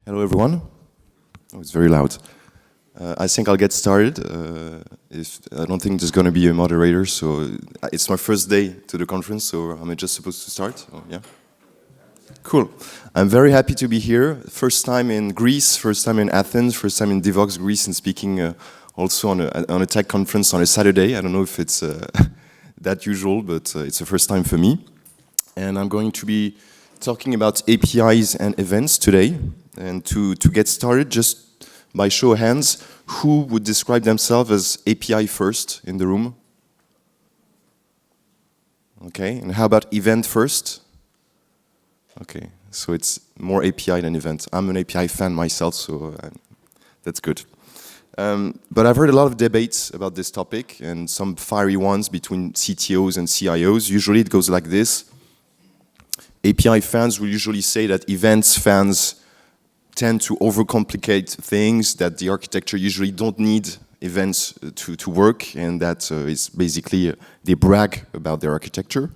Hello, everyone. Oh, it's very loud. I think I'll get started. I don't think there's going to be a moderator, so it's my first day to the conference, so am I just supposed to start? Oh, yeah. Cool. I'm very happy to be here. First time in Greece, first time in Athens, first time in Devoxx Greece, and speaking also on a tech conference on a Saturday. I don't know if it's that usual, but it's the first time for me. And I'm going to be talking about APIs and events today. And to get started, just by show of hands, who would describe themselves as API first in the room? Okay, and how about event first? Okay, so it's more API than event. I'm an API fan myself, so that's good. But I've heard a lot of debates about this topic, and some fiery ones between CTOs and CIOs. Usually it goes like this. API fans will usually say that events fans tend to overcomplicate things, that the architecture usually don't need events to work, and that is basically they brag about their architecture.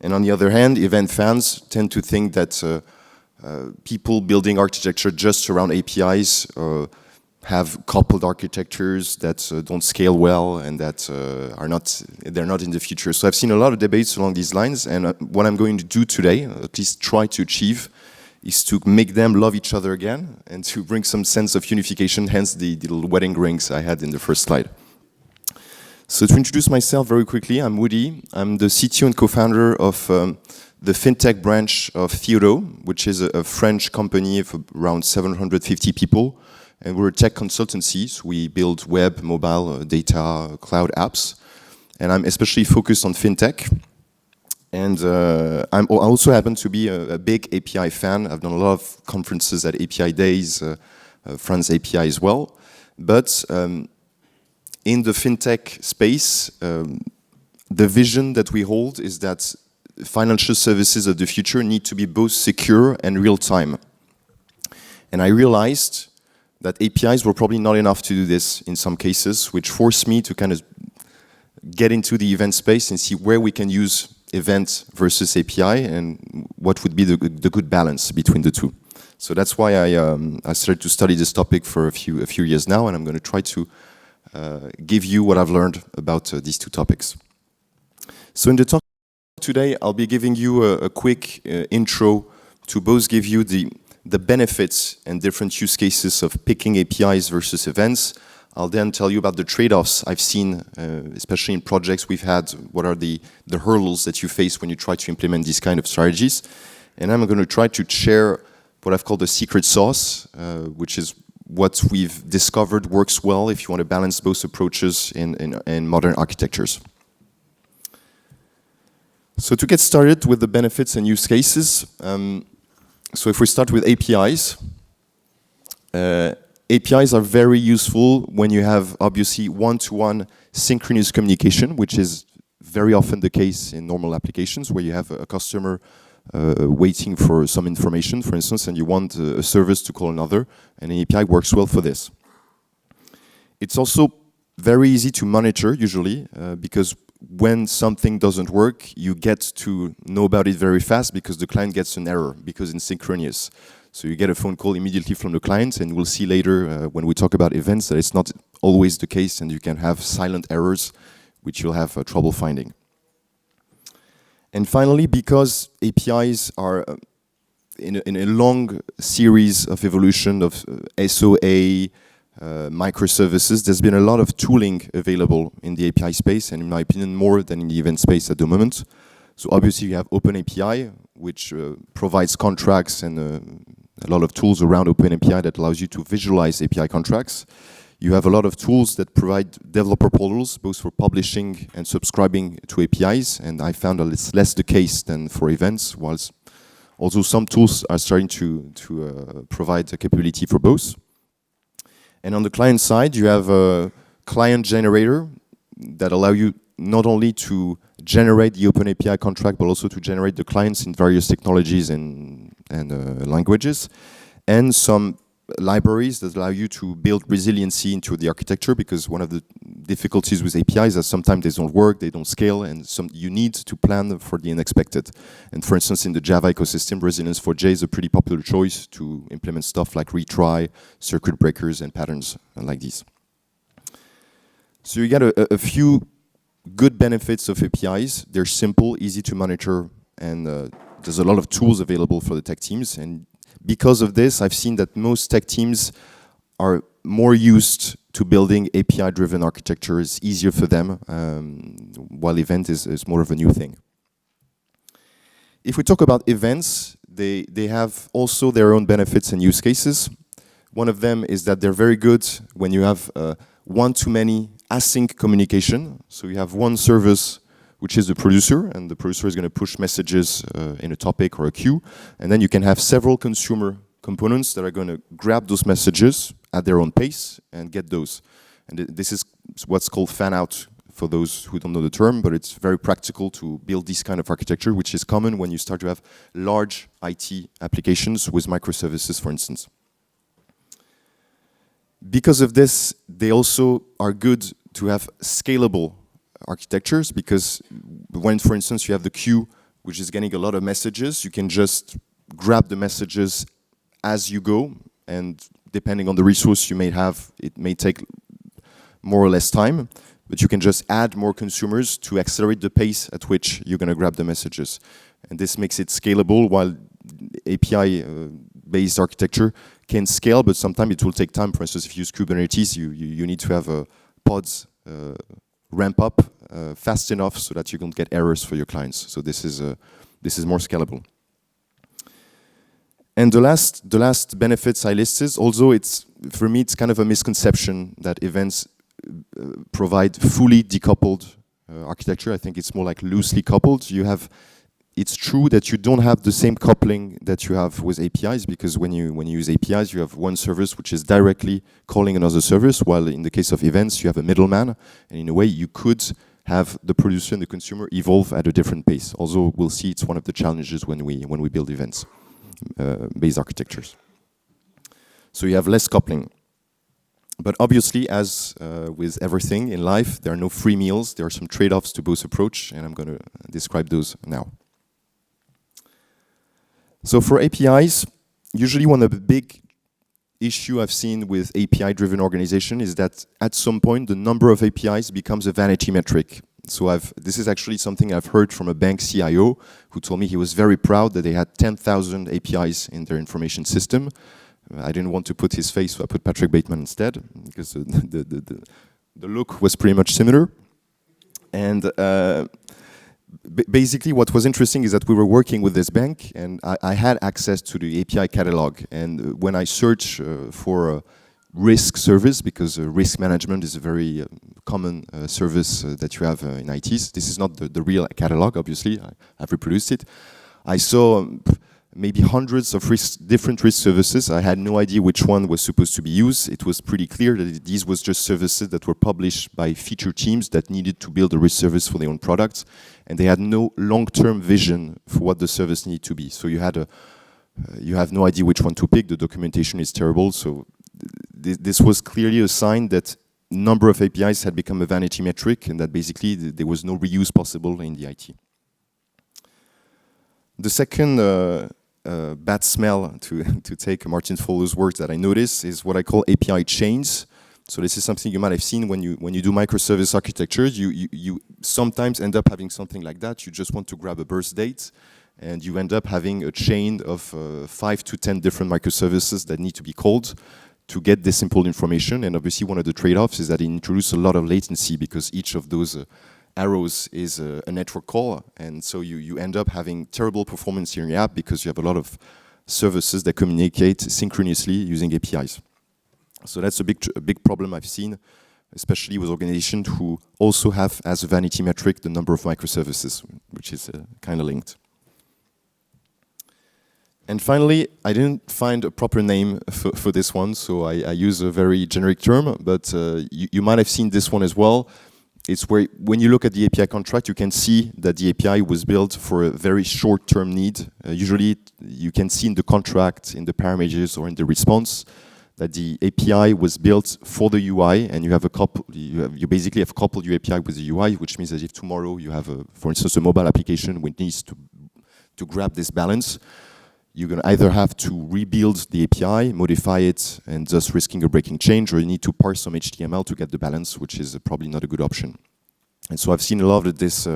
And on the other hand, event fans tend to think that people building architecture just around APIs have coupled architectures that don't scale well and that they're not in the future. So I've seen a lot of debates along these lines, and what I'm going to do today, at least try to achieve, is to make them love each other again and to bring some sense of unification, hence the little wedding rings I had in the first slide. So to introduce myself very quickly, I'm Woody. I'm the CTO and co-founder of the fintech branch of Theodo, which is a French company of around 750 people. And we're a tech consultancy, so we build web, mobile, data, cloud apps. And I'm especially focused on fintech. And I also happen to be a big API fan. I've done a lot of conferences at API Days, France API as well. But in the fintech space, the vision that we hold is that financial services of the future need to be both secure and real-time. And I realized that APIs were probably not enough to do this in some cases, which forced me to kind of get into the event space and see where we can use event versus API and what would be the good balance between the two. So that's why I started to study this topic for a few years now, and I'm going to try to give you what I've learned about these two topics. So in the talk today, I'll be giving you a quick intro to both give you the benefits and different use cases of picking APIs versus events. I'll then tell you about the trade-offs I've seen, especially in projects we've had, what are the hurdles that you face when you try to implement these kind of strategies. And I'm going to try to share what I've called the secret sauce, which is what we've discovered works well if you want to balance both approaches in modern architectures. So to get started with the benefits and use cases, so if we start with APIs, APIs are very useful when you have obviously one-to-one synchronous communication, which is very often the case in normal applications where you have a customer waiting for some information, for instance, and you want a service to call another, and an API works well for this. It's also very easy to monitor usually because when something doesn't work, you get to know about it very fast because the client gets an error because it's synchronous. So you get a phone call immediately from the client, and we'll see later when we talk about events that it's not always the case, and you can have silent errors, which you'll have trouble finding. And finally, because APIs are in a long series of evolution of SOA, microservices, there's been a lot of tooling available in the API space, and in my opinion, more than in the event space at the moment. So obviously you have OpenAPI, which provides contracts and a lot of tools around OpenAPI that allows you to visualize API contracts. You have a lot of tools that provide developer portals, both for publishing and subscribing to APIs, and I found that it's less the case than for events, whilst also some tools are starting to provide a capability for both. And on the client side, you have a client generator that allow you not only to generate the OpenAPI contract, but also to generate the clients in various technologies and languages, and some libraries that allow you to build resiliency into the architecture, because one of the difficulties with APIs is that sometimes they don't work, they don't scale, and you need to plan for the unexpected. And for instance, in the Java ecosystem, Resilience4j is a pretty popular choice to implement stuff like retry, circuit breakers, and patterns like these. So you get a few good benefits of APIs. They're simple, easy to monitor, and there's a lot of tools available for the tech teams. And because of this, I've seen that most tech teams are more used to building API-driven architecture. It's easier for them, while event is more of a new thing. If we talk about events, they have also their own benefits and use cases. One of them is that they're very good when you have one-to-many async communication. So you have one service which is the producer, and the producer is going to push messages in a topic or a queue, and then you can have several consumer components that are going to grab those messages at their own pace and get those. And this is what's called fan-out for those who don't know the term, but it's very practical to build this kind of architecture, which is common when you start to have large IT applications with microservices, for instance. Because of this, they also are good to have scalable architectures, because when, for instance, you have the queue, which is getting a lot of messages, you can just grab the messages as you go, and depending on the resource you may have, it may take more or less time, but you can just add more consumers to accelerate the pace at which you're going to grab the messages. And this makes it scalable, while API-based architecture can scale, but sometimes it will take time. For instance, if you use Kubernetes, you need to have pods ramp up fast enough so that you don't get errors for your clients. So this is more scalable. And the last benefits I listed, although for me it's kind of a misconception that events provide fully decoupled architecture. I think it's more like loosely coupled. It's true that you don't have the same coupling that you have with APIs, because when you use APIs, you have one service which is directly calling another service, while in the case of events, you have a middleman, and in a way, you could have the producer and the consumer evolve at a different pace. Although we'll see it's one of the challenges when we build events based architectures. So you have less coupling. But obviously, as with everything in life, there are no free meals. There are some trade-offs to both approach, and I'm going to describe those now. So for APIs, usually one of the big issue I've seen with API-driven organization is that at some point the number of APIs becomes a vanity metric. So this is actually something I've heard from a bank CIO who told me he was very proud that they had 10,000 APIs in their information system. I didn't want to put his face, so I put Patrick Bateman instead, because the look was pretty much similar. And basically, what was interesting is that we were working with this bank, and I had access to the API catalog. And when I search for a risk service, because risk management is a very common service that you have in ITs. This is not the real catalog, obviously. I've reproduced it. I saw maybe hundreds of different risk services. I had no idea which one was supposed to be used. It was pretty clear that these was just services that were published by feature teams that needed to build a risk service for their own products, and they had no long-term vision for what the service needed to be. So you have no idea which one to pick. The documentation is terrible. So this was clearly a sign that number of APIs had become a vanity metric, and that basically there was no reuse possible in the IT. The second bad smell, to take Martin Fowler's words, that I notice is what I call API chains. So this is something you might have seen when you do microservice architecture. You sometimes end up having something like that. You just want to grab a burst date, and you end up having a chain of 5 to 10 different microservices that need to be called to get this simple information. And obviously one of the trade-offs is that it introduces a lot of latency, because each of those arrows is a network call, and so you end up having terrible performance in your app because you have a lot of services that communicate synchronously using APIs. So that's a big problem I've seen, especially with organizations who also have as a vanity metric the number of microservices, which is kind of linked. And finally, I didn't find a proper name for this one, so I use a very generic term, but you might have seen this one as well. It's where, when you look at the API contract, you can see that the API was built for a very short-term need. Usually, you can see in the contract, in the parameters, or in the response, that the API was built for the UI, and you have a couple. You basically have coupled your API with the UI, which means that if tomorrow you have, for instance, a mobile application which needs to grab this balance, you're going to either have to rebuild the API, modify it, and thus risking a breaking change, or you need to parse some HTML to get the balance, which is probably not a good option. And so I've seen a lot of this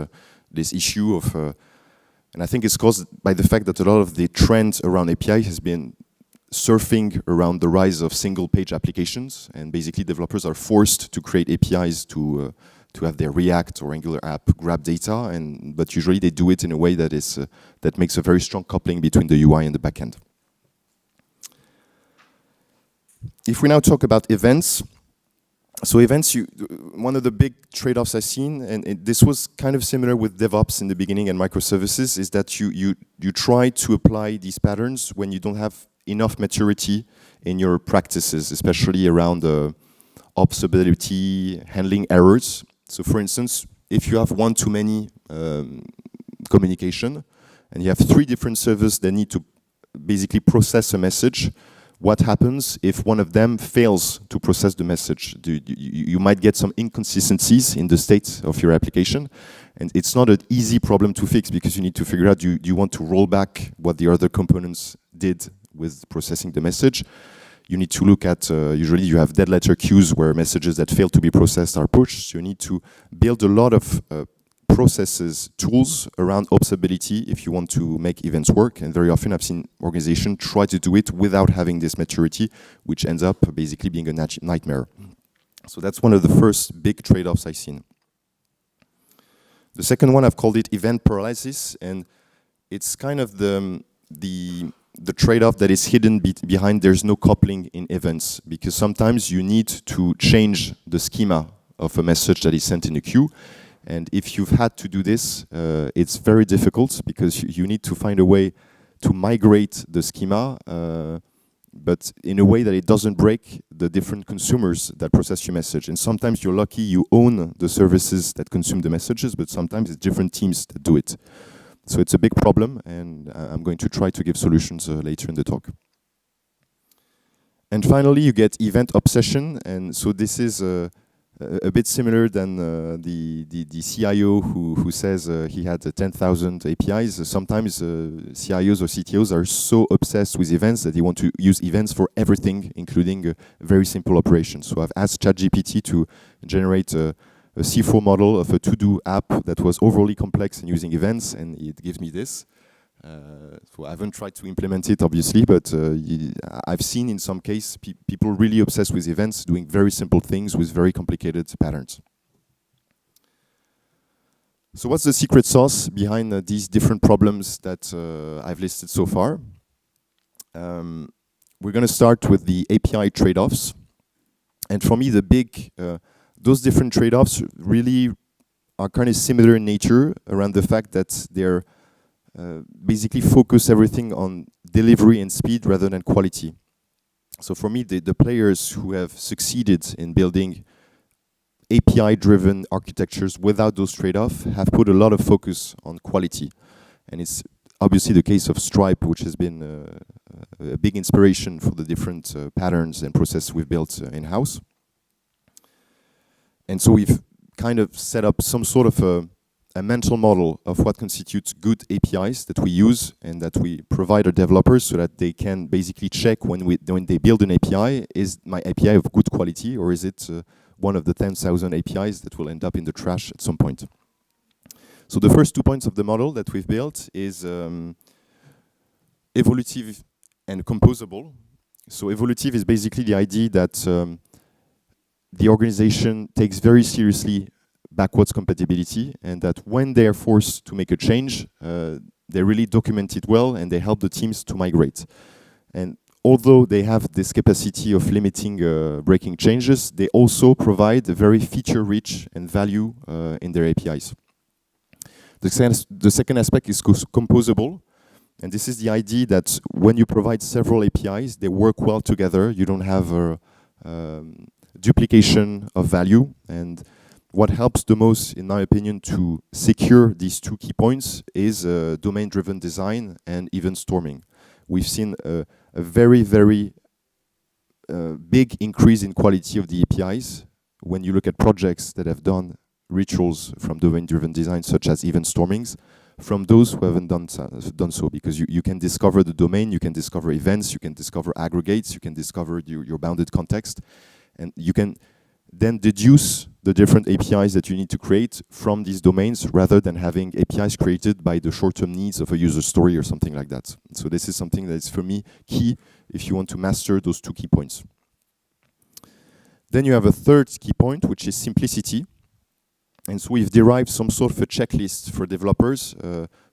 issue of, and I think it's caused by the fact that a lot of the trend around API has been surfing around the rise of single-page applications, and basically developers are forced to create APIs to have their React or Angular app grab data, but usually they do it in a way that is that makes a very strong coupling between the UI and the backend. If we now talk about events, so events, one of the big trade-offs I've seen, and this was kind of similar with DevOps in the beginning and microservices, is that you try to apply these patterns when you don't have enough maturity in your practices, especially around observability, handling errors. So for instance, if you have one-to-many communication, and you have 3 different servers that need to basically process a message, what happens if one of them fails to process the message? You might get some inconsistencies in the state of your application, and it's not an easy problem to fix because you need to figure out, do you want to roll back what the other components did with processing the message? You need to look at, usually you have dead letter queues where messages that fail to be processed are pushed. So you need to build a lot of processes, tools around observability if you want to make events work. And very often I've seen organizations try to do it without having this maturity, which ends up basically being a nightmare. So that's one of the first big trade-offs I've seen. The second one, I've called it event paralysis, and it's kind of the trade-off that is hidden behind there's no coupling in events, because sometimes you need to change the schema of a message that is sent in a queue. And if you've had to do this, it's very difficult because you need to find a way to migrate the schema, but in a way that it doesn't break the different consumers that process your message. And sometimes you're lucky you own the services that consume the messages, but sometimes it's different teams that do it. So it's a big problem, and I'm going to try to give solutions later in the talk. And finally, you get event obsession, and so this is a bit similar than the CIO who says he had 10,000 APIs. Sometimes CIOs or CTOs are so obsessed with events that they want to use events for everything, including very simple operations. So I've asked ChatGPT to generate a C4 model of a to-do app that was overly complex and using events, and it gives me this. So I haven't tried to implement it, obviously, but I've seen in some cases people really obsessed with events doing very simple things with very complicated patterns. So what's the secret sauce behind these different problems that I've listed so far? We're going to start with the API trade-offs. And for me, the big those different trade-offs really are kind of similar in nature around the fact that they're basically focus everything on delivery and speed rather than quality. So for me, the players who have succeeded in building API-driven architectures without those trade-offs have put a lot of focus on quality. And it's obviously the case of Stripe, which has been a big inspiration for the different patterns and processes we've built in-house. And so we've kind of set up some sort of a mental model of what constitutes good APIs that we use and that we provide our developers so that they can basically check when they build an API, is my API of good quality, or is it one of the 10,000 APIs that will end up in the trash at some point? So the first 2 points of the model that we've built is evolutive and composable. So evolutive is basically the idea that the organization takes very seriously backwards compatibility, and that when they are forced to make a change, they really document it well and they help the teams to migrate. And although they have this capacity of limiting breaking changes, they also provide a very feature-rich and value in their APIs. The second aspect is composable, and this is the idea that when you provide several APIs, they work well together. You don't have a duplication of value, and what helps the most, in my opinion, to secure these 2 key points is domain-driven design and event storming. We've seen a very, very big increase in quality of the APIs when you look at projects that have done rituals from domain-driven design, such as event stormings, from those who haven't done so, because you can discover the domain, you can discover events, you can discover aggregates, you can discover your bounded context, and you can then deduce the different APIs that you need to create from these domains, rather than having APIs created by the short-term needs of a user story or something like that. So this is something that is, for me, key if you want to master those 2 key points. Then you have a third key point, which is simplicity. And so we've derived some sort of a checklist for developers,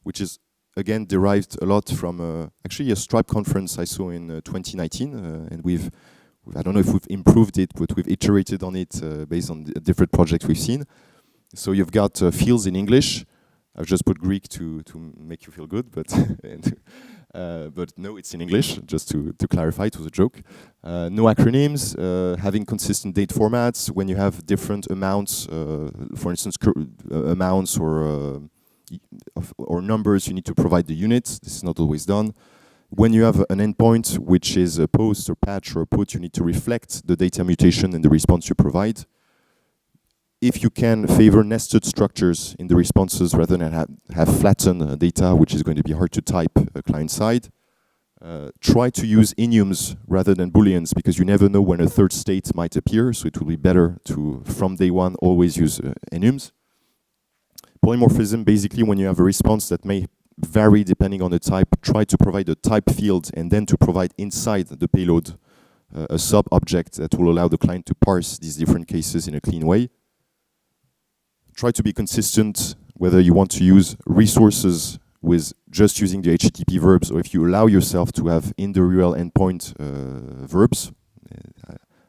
which is, again, derived a lot from actually a Stripe conference I saw in 2019. And I don't know if we've improved it, but we've iterated on it based on the different projects we've seen. So you've got fields in English. I've just put Greek to make you feel good, but but no, it's in English, just to clarify, it was a joke. No acronyms, having consistent date formats. When you have different amounts, for instance, amounts or numbers, you need to provide the units. This is not always done. When you have an endpoint, which is a post or patch or a put, you need to reflect the data mutation in the response you provide. If you can favor nested structures in the responses rather than have flattened data, which is going to be hard to type client-side, try to use enums rather than booleans, because you never know when a third state might appear, so it will be better to, from day one, always use enums. Polymorphism, basically when you have a response that may vary depending on the type, try to provide a type field and then to provide inside the payload a sub-object that will allow the client to parse these different cases in a clean way. Try to be consistent whether you want to use resources with just using the HTTP verbs, or if you allow yourself to have in the URL endpoint verbs.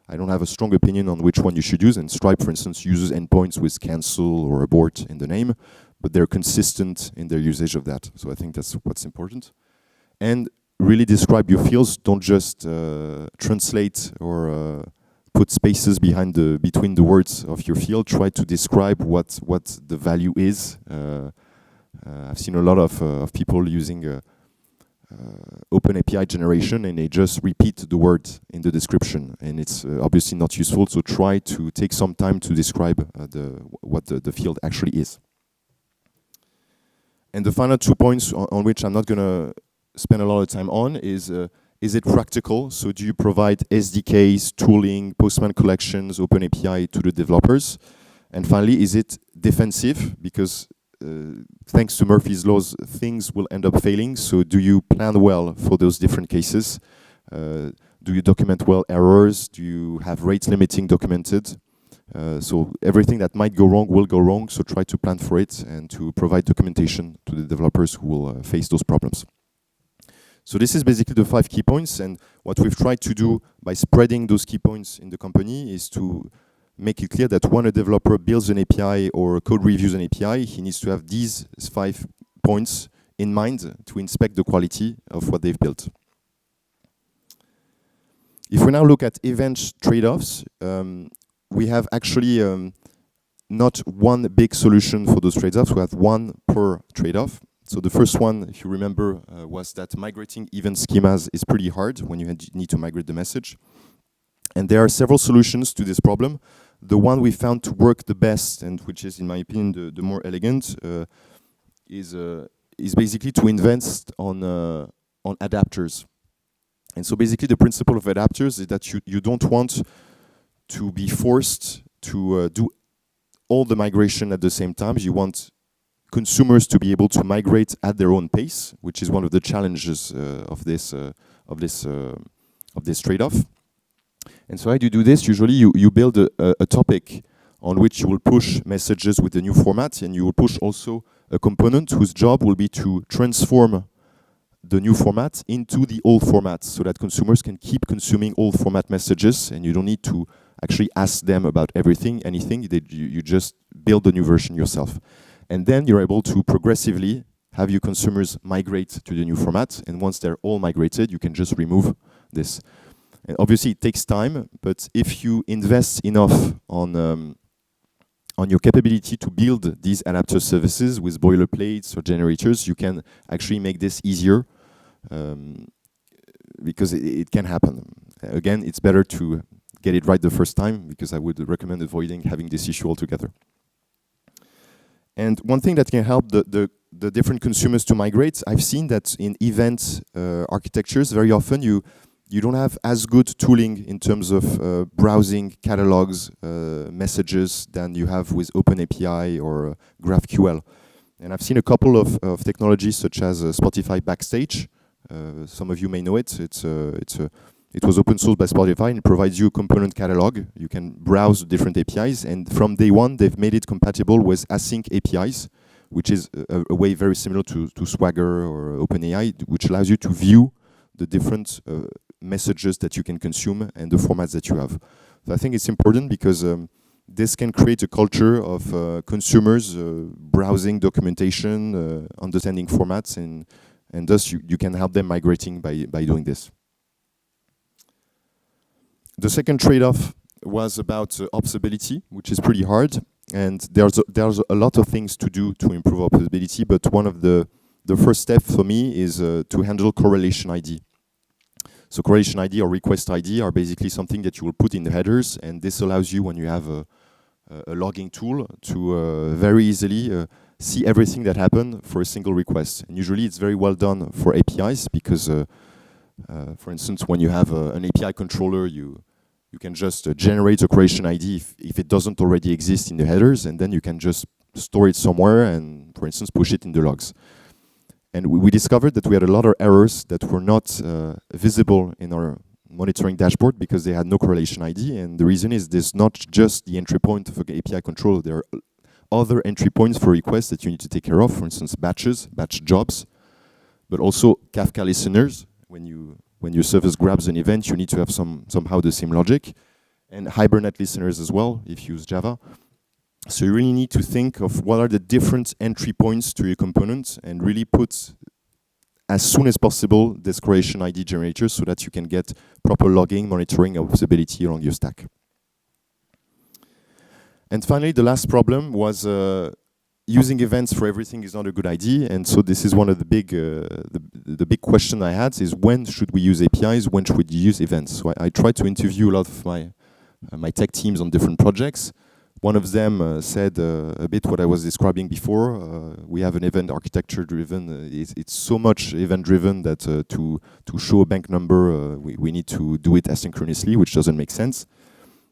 I don't have a strong opinion on which one you should use, and Stripe, for instance, uses endpoints with cancel or abort in the name, but they're consistent in their usage of that. So I think that's what's important. And really describe your fields. Don't just translate or put spaces between the words of your field. Try to describe what the value is. I've seen a lot of people using open API generation, and they just repeat the word in the description, and it's obviously not useful. So try to take some time to describe what the field actually is. And the final 2 points on which I'm not going to spend a lot of time on is it practical? So do you provide SDKs, tooling, Postman collections, open API to the developers? And finally, is it defensive? Because thanks to Murphy's laws, things will end up failing. So do you plan well for those different cases? Do you document well errors? Do you have rate limiting documented? So everything that might go wrong will go wrong. So try to plan for it and to provide documentation to the developers who will face those problems. So this is basically the 5 key points, and what we've tried to do by spreading those key points in the company is to make it clear that when a developer builds an API or code reviews an API, he needs to have these 5 points in mind to inspect the quality of what they've built. If we now look at event trade-offs, we have actually not one big solution for those trade-offs. We have one per trade-off. So the first one, if you remember, was that migrating event schemas is pretty hard when you need to migrate the message. And there are several solutions to this problem. The one we found to work the best, and which is, in my opinion, the more elegant, is basically to invest on adapters. And so basically the principle of adapters is that you don't want to be forced to do all the migration at the same time. You want consumers to be able to migrate at their own pace, which is one of the challenges of this trade-off. And so how do you do this? Usually you build a topic on which you will push messages with the new format, and you will push also a component whose job will be to transform the new format into the old format, so that consumers can keep consuming old format messages, and you don't need to actually ask them about anything. You just build the new version yourself. And then you're able to progressively have your consumers migrate to the new format. And once they're all migrated, you can just remove this. And obviously, it takes time, but if you invest enough on your capability to build these adapter services with boilerplates or generators, you can actually make this easier, because it can happen. again, it's better to get it right the first time, because I would recommend avoiding having this issue altogether. And one thing that can help the different consumers to migrate, I've seen that in event architectures, very often you don't have as good tooling in terms of browsing catalogs, messages than you have with OpenAPI or GraphQL. And I've seen a couple of technologies such as Spotify Backstage. Some of you may know it. It was open sourced by Spotify, and it provides you a component catalog. You can browse different APIs, and from day one, they've made it compatible with async APIs, which is a way very similar to Swagger or OpenAI, which allows you to view the different messages that you can consume and the formats that you have. So I think it's important because this can create a culture of consumers browsing documentation, understanding formats, and thus you can help them migrating by doing this. The second trade-off was about observability, which is pretty hard. And there's a lot of things to do to improve observability, but one of the first step for me is to handle correlation ID. So correlation ID or request ID are basically something that you will put in the headers, and this allows you, when you have a logging tool, to very easily see everything that happened for a single request. And usually it's very well done for APIs because for instance, when you have an API controller, you can just generate a correlation ID if it doesn't already exist in the headers, and then you can just store it somewhere and, for instance, push it in the logs. And we discovered that we had a lot of errors that were not visible in our monitoring dashboard because they had no correlation ID. And the reason is there's not just the entry point of the API controller. There are other entry points for requests that you need to take care of. For instance, batch jobs, but also Kafka listeners. When your service grabs an event, you need to have somehow the same logic. And Hibernate listeners as well, if you use Java. So you really need to think of what are the different entry points to your component and really put, as soon as possible, this correlation ID generator so that you can get proper logging, monitoring, and observability along your stack. And finally, the last problem was using events for everything is not a good idea, and so this is one of the big question I had is when should we use APIs, when should we use events? So I tried to interview a lot of my tech teams on different projects. One of them said a bit what I was describing before. We have an event architecture driven. It's so much event driven that to show a bank number, we need to do it asynchronously, which doesn't make sense.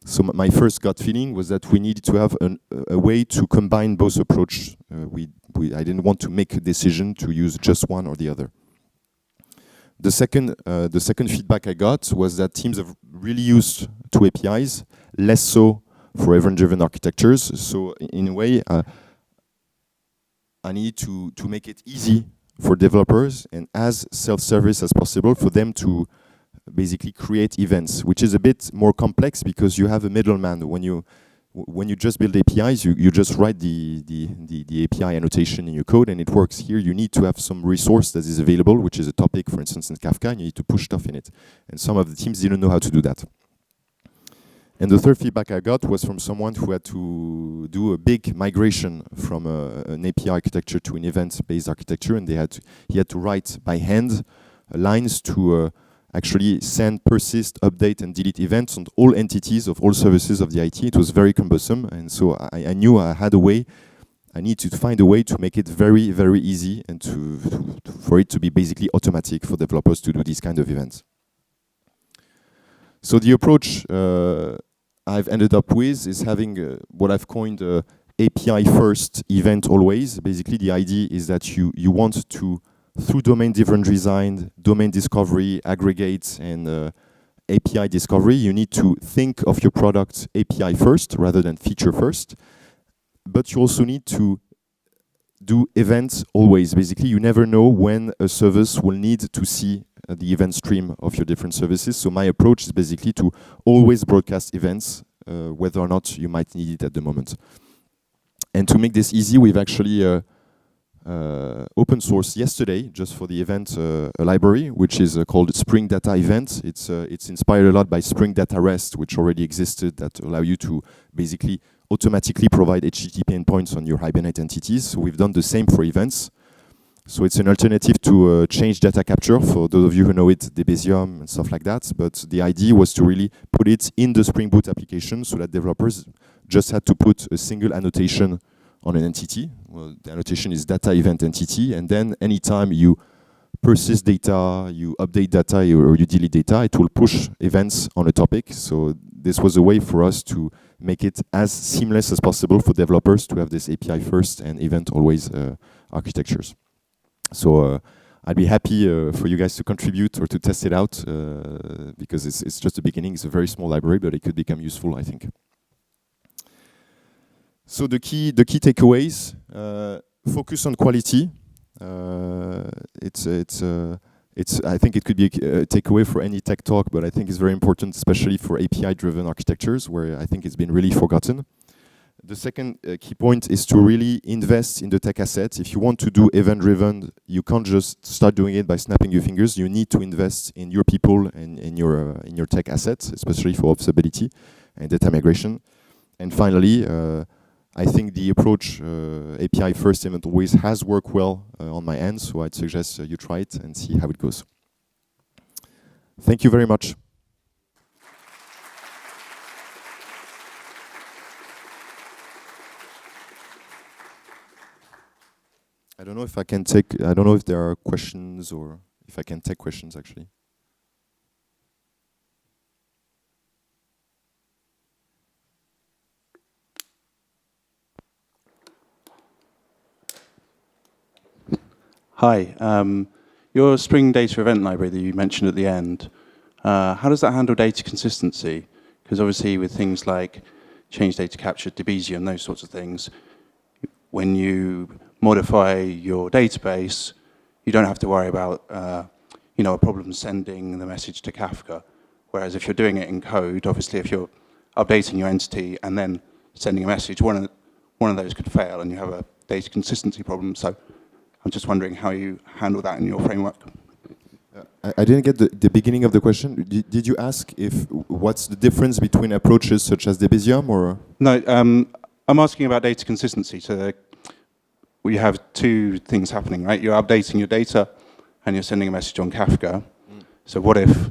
So my first gut feeling was that we needed to have a way to combine both approaches. I didn't want to make a decision to use just one or the other. The second feedback I got was that teams have really used two APIs, less so for event-driven architectures. So in a way, I need to make it easy for developers and as self-service as possible for them to basically create events, which is a bit more complex because you have a middleman. When you just build APIs, you just write the API annotation in your code and it works. Here you need to have some resource that is available, which is a topic, for instance, in Kafka, and you need to push stuff in it. And some of the teams didn't know how to do that. And the third feedback I got was from someone who had to do a big migration from an API architecture to an event-based architecture, and he had to write by hand lines to actually send, persist, update, and delete events on all entities of all services of the IT. It was very cumbersome, and so I knew I had a way. I need to find a way to make it very, very easy and for it to be basically automatic for developers to do these kind of events. So the approach I've ended up with is having what I've coined API first, event always. Basically, the idea is that you want to, through domain-driven design, domain discovery, aggregate, and API discovery, you need to think of your product API first rather than feature first. But you also need to do events always. Basically, you never know when a service will need to see the event stream of your different services. So my approach is basically to always broadcast events, whether or not you might need it at the moment. And to make this easy, we've actually open sourced yesterday, just for the event, a library, which is called Spring Data Event. It's inspired a lot by Spring Data REST, which already existed, that allow you to basically automatically provide HTTP endpoints on your Hibernate entities. So we've done the same for events. So it's an alternative to change data capture, for those of you who know it, Debezium and stuff like that. But the idea was to really put it in the Spring Boot application so that developers just had to put a single annotation on an entity. Well, the annotation is data event entity, and then anytime you persist data, you update data, or you delete data, it will push events on a topic. So this was a way for us to make it as seamless as possible for developers to have this API first and event always architectures. So I'd be happy for you guys to contribute or to test it out because it's just the beginning. It's a very small library, but it could become useful, I think. So the key takeaways: focus on quality. I think it could be a takeaway for any tech talk, but I think it's very important, especially for API-driven architectures, where I think it's been really forgotten. The second key point is to really invest in the tech asset. If you want to do event-driven, you can't just start doing it by snapping your fingers. You need to invest in your people and in your tech assets, especially for observability and data migration. And finally, I think the approach API first, event always has worked well on my end, so I'd suggest you try it and see how it goes. Thank you very much. I don't know if I can take, I don't know if there are questions or if I can take questions actually. Hi. Your Spring Data Event Library that you mentioned at the end, how does that handle data consistency? Because obviously with things like change data capture, Debezium, those sorts of things, when you modify your database, you don't have to worry about a problem sending the message to Kafka. Whereas if you're doing it in code, obviously if you're updating your entity and then sending a message, one of those could fail and you have a data consistency problem. So I'm just wondering how you handle that in your framework. I didn't get the beginning of the question. Did you ask what's the difference between approaches such as Debezium or? No, I'm asking about data consistency. So we have two things happening, right? You're updating your data and you're sending a message on Kafka. So what if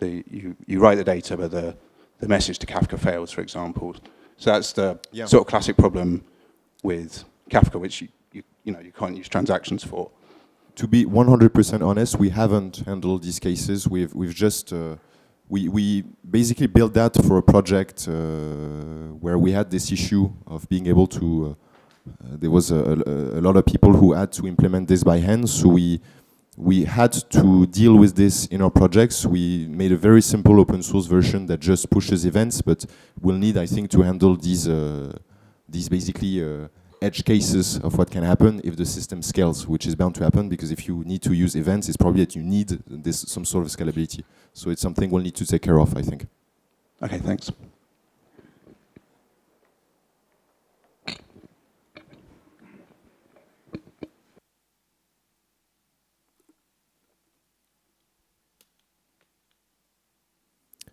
you write the data but the message to Kafka fails, for example? So that's the sort of classic problem with Kafka, which you can't use transactions for. To be 100% honest, we haven't handled these cases. We've just we basically built that for a project where we had this issue of being able to. There was a lot of people who had to implement this by hand, so we had to deal with this in our projects. We made a very simple open source version that just pushes events, but we'll need, I think, to handle these basically edge cases of what can happen if the system scales, which is bound to happen, because if you need to use events, it's probably that you need some sort of scalability. So it's something we'll need to take care of, I think. Okay, thanks.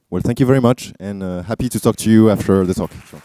Well, thank you very much, and happy to talk to you after the talk. So.